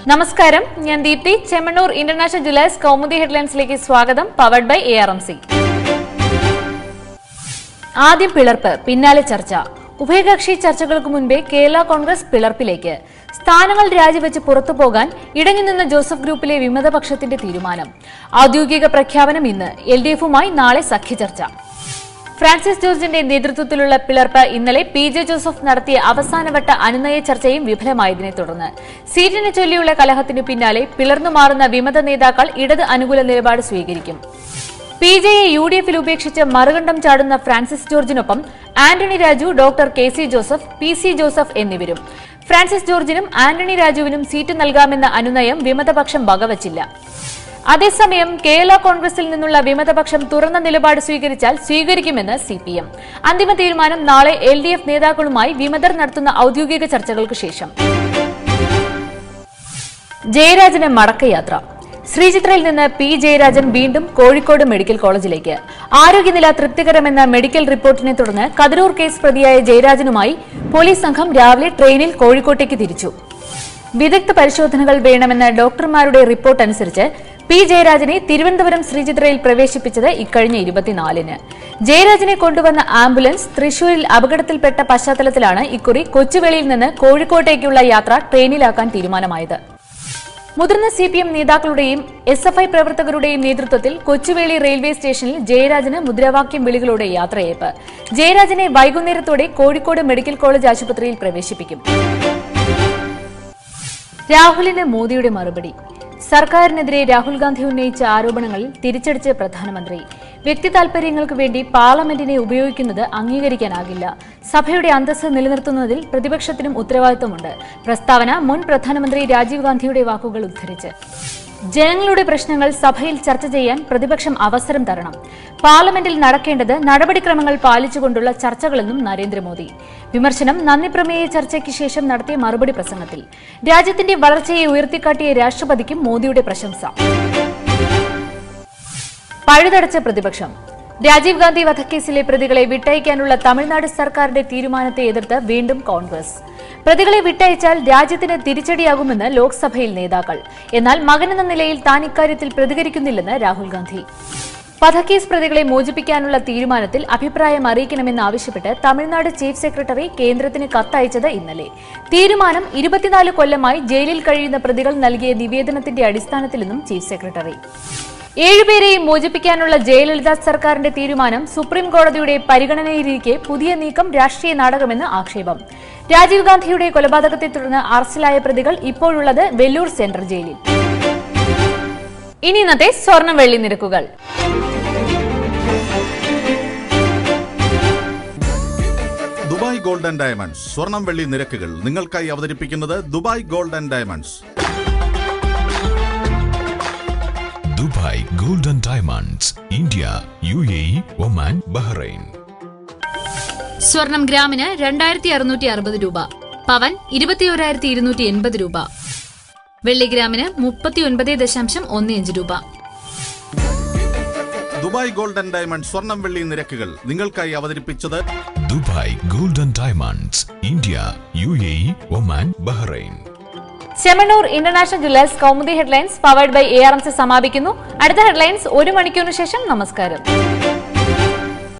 നമസ്കാരം, ഞാൻ Deepti. Chemmanur international jewellers Kaumudi ഹെഡ്ലൈൻസിലേക്ക് സ്വാഗതം. Powered by ARMC. ആദ്യം പിളർപ്പ്, പിന്നാലെ ചർച്ച. ഉഭയകക്ഷി ചർച്ചകൾക്ക് മുൻപേ കേരള കോൺഗ്രസ് പിളർപ്പിലേക്ക്. സ്ഥാനങ്ങൾ രാജിവെച്ച് പുറത്തുപോകാൻ ഇടഞ്ഞുനിന്ന ജോസഫ് ഗ്രൂപ്പിലെ വിമതപക്ഷത്തിന്റെ തീരുമാനം. ഔദ്യോഗിക പ്രഖ്യാപനം ഇന്ന്. LDF-ഉമായി നാളെ സഖ്യചർച്ച. ഫ്രാൻസിസ് ജോർജിന്റെ നേതൃത്വത്തിലുള്ള പിളർപ്പ് ഇന്നലെ PJ ജോസഫ് നടത്തിയ അവസാനവട്ട അനുനയ ചർച്ചയും വിഫലമായതിനെ തുടർന്ന് സീറ്റിനെ ചൊല്ലിയുള്ള കലഹത്തിനു പിന്നാലെ പിളർന്നു മാറുന്ന വിമത നേതാക്കൾ ഇടത് അനുകൂല നിലപാട് സ്വീകരിക്കും. PJയെ UDF-ൽ ഉപേക്ഷിച്ച് മറുകണ്ഠം ചാടുന്ന ഫ്രാൻസിസ് ജോർജിനൊപ്പം Antony Raju, doctor KC Joseph, PC Joseph എന്നിവരും. ഫ്രാൻസിസ് ജോർജിനും ആന്റണി രാജുവിനും സീറ്റ് നൽകാമെന്ന അനുനയം വിമതപക്ഷം വകവച്ചില്ല. അതേസമയം കേരള കോൺഗ്രസിൽ നിന്നുള്ള വിമതപക്ഷം തുറന്ന നിലപാട് സ്വീകരിച്ചാൽ സ്വീകരിക്കുമെന്ന് CPM. അന്തിമ തീരുമാനം നാളെ LDF നേതാക്കളുമായി വിമതർ നടത്തുന്ന ഔദ്യോഗിക ചർച്ചകൾക്ക് ശേഷം. ജയരാജന് മടക്കയാത്ര. ശ്രീചിത്രയിൽ നിന്ന് P. ജയരാജൻ വീണ്ടും കോഴിക്കോട് മെഡിക്കൽ കോളേജിലേക്ക്. ആരോഗ്യനില തൃപ്തികരമെന്ന മെഡിക്കൽ റിപ്പോർട്ടിനെ തുടർന്ന് കതിരൂർ കേസ് പ്രതിയായ ജയരാജനുമായി പോലീസ് സംഘം രാവിലെ ട്രെയിനിൽ കോഴിക്കോട്ടേക്ക് തിരിച്ചു. വിദഗ്ധ പരിശോധനകൾ വേണമെന്ന ഡോക്ടർമാരുടെ റിപ്പോർട്ട് അനുസരിച്ച് P. ജയരാജനെ തിരുവനന്തപുരം ശ്രീചിത്രയിൽ പ്രവേശിപ്പിച്ചത് ഇക്കഴിഞ്ഞ 24-ന്. ജയരാജനെ കൊണ്ടുവന്ന ആംബുലൻസ് തൃശൂരിൽ അപകടത്തിൽപ്പെട്ട പശ്ചാത്തലത്തിലാണ് ഇക്കുറി കൊച്ചുവേളിയിൽ നിന്ന് കോഴിക്കോട്ടേക്കുള്ള യാത്ര ട്രെയിനിലാക്കാൻ തീരുമാനമായത്. മുതിർന്ന CPM നേതാക്കളുടെയും SFI പ്രവർത്തകരുടെയും നേതൃത്വത്തിൽ കൊച്ചുവേളി റെയിൽവേ സ്റ്റേഷനിൽ ജയരാജന് മുദ്രാവാക്യം വിളികളോടെ യാത്രയയപ്പ്. ജയരാജനെ വൈകുന്നേരത്തോടെ കോഴിക്കോട് മെഡിക്കൽ കോളേജ് ആശുപത്രിയിൽ പ്രവേശിപ്പിക്കും. രാഹുലിന് മോദിയുടെ മറുപടി. സർക്കാരിനെതിരെ രാഹുൽ ഗാന്ധി ഉന്നയിച്ച ആരോപണങ്ങളിൽ തിരിച്ചടിച്ച് പ്രധാനമന്ത്രി. വ്യക്തി താൽപര്യങ്ങൾക്ക് വേണ്ടി പാർലമെന്റിനെ ഉപയോഗിക്കുന്നത് അംഗീകരിക്കാനാകില്ല. സഭയുടെ അന്തസ്സ് നിലനിർത്തുന്നതിൽ പ്രതിപക്ഷത്തിനും ഉത്തരവാദിത്തമുണ്ട്. പ്രസ്താവന മുൻ പ്രധാനമന്ത്രി രാജീവ് ഗാന്ധിയുടെ വാക്കുകൾ ഉദ്ധരിച്ച്. ജനങ്ങളുടെ പ്രശ്നങ്ങൾ സഭയിൽ ചർച്ച ചെയ്യാൻ പ്രതിപക്ഷം അവസരം തരണം. പാർലമെന്റിൽ നടക്കേണ്ടത് നടപടിക്രമങ്ങൾ പാലിച്ചുകൊണ്ടുള്ള ചർച്ചകളെന്നും നരേന്ദ്രമോദി. വിമർശനം നന്ദിപ്രമേയ ചർച്ചയ്ക്ക് ശേഷം നടത്തിയ മറുപടി പ്രസംഗത്തിൽ. രാജ്യത്തിന്റെ വളർച്ചയെ ഉയർത്തിക്കാട്ടിയ രാഷ്ട്രപതിക്കും മോദിയുടെ പ്രശംസ. പഴുതടച്ച പ്രതിപക്ഷം. രാജീവ് ഗാന്ധി വധക്കേസിലെ പ്രതികളെ വിട്ടയക്കാനുള്ള തമിഴ്നാട് സർക്കാരിന്റെ തീരുമാനത്തെ എതിർത്ത് വീണ്ടും കോൺഗ്രസ്. പ്രതികളെ വിട്ടയച്ചാൽ രാജ്യത്തിന് തിരിച്ചടിയാകുമെന്ന് ലോക്സഭയിൽ നേതാക്കൾ. എന്നാൽ മകനെന്ന നിലയിൽ താൻ ഇക്കാര്യത്തിൽ പ്രതികരിക്കുന്നില്ലെന്ന് രാഹുൽ ഗാന്ധി. വധക്കേസ് പ്രതികളെ മോചിപ്പിക്കാനുള്ള തീരുമാനത്തിൽ അഭിപ്രായം അറിയിക്കണമെന്നാവശ്യപ്പെട്ട് തമിഴ്നാട് ചീഫ് സെക്രട്ടറി കേന്ദ്രത്തിന് കത്തയച്ചത് ഇന്നലെ. തീരുമാനം 24 കൊല്ലമായി ജയിലിൽ കഴിയുന്ന പ്രതികൾ നൽകിയ നിവേദനത്തിന്റെ അടിസ്ഥാനത്തിലെന്നും ചീഫ് സെക്രട്ടറി. 7 പേരെയും മോചിപ്പിക്കാനുള്ള ജയലളിത സർക്കാരിന്റെ തീരുമാനം സുപ്രീം കോടതിയുടെ പരിഗണനയിലിരിക്കെ പുതിയ നീക്കം രാഷ്ട്രീയ നാടകമെന്ന് ആക്ഷേപം. രാജീവ് ഗാന്ധിയുടെ കൊലപാതകത്തെ തുടർന്ന് അറസ്റ്റിലായ പ്രതികൾ ഇപ്പോഴുള്ളത് വെല്ലൂർ സെൻട്രൽ ജയിലിൽ. ഇനി ഇന്നത്തെ സ്വർണം വെള്ളി നിരക്കുകൾ. ദുബായ് ഗോൾഡ് ആൻഡ് ഡയമണ്ട്സ് സ്വർണം വെള്ളി നിരക്കുകൾ നിങ്ങൾക്കായി അവതരിപ്പിക്കുന്നത് Dubai gold and diamonds. Dubai gold and diamonds, India, UAE, Oman, Bahrain. സ്വർണം ഗ്രാമിന് 2660 രൂപ. പവൻ 21,280 രൂപ. വെള്ളി ഗ്രാമിന് 39.15 രൂപ. ദുബായ് ഗോൾഡ് ആൻഡ് ഡയമണ്ട്സ് സ്വർണം വെള്ളി നിരക്കുകൾ നിങ്ങൾക്കായി അവതരിപ്പിച്ചത് Dubai gold and diamonds, India, UAE, Oman, Bahrain. Chemmanur international jewellers Kaumudi headlines powered by ARMC സമാപിക്കുന്നു. അടുത്ത ഹെഡ്ലൈൻസ് 1 മണിക്കൂറിന് ശേഷം. നമസ്കാരം.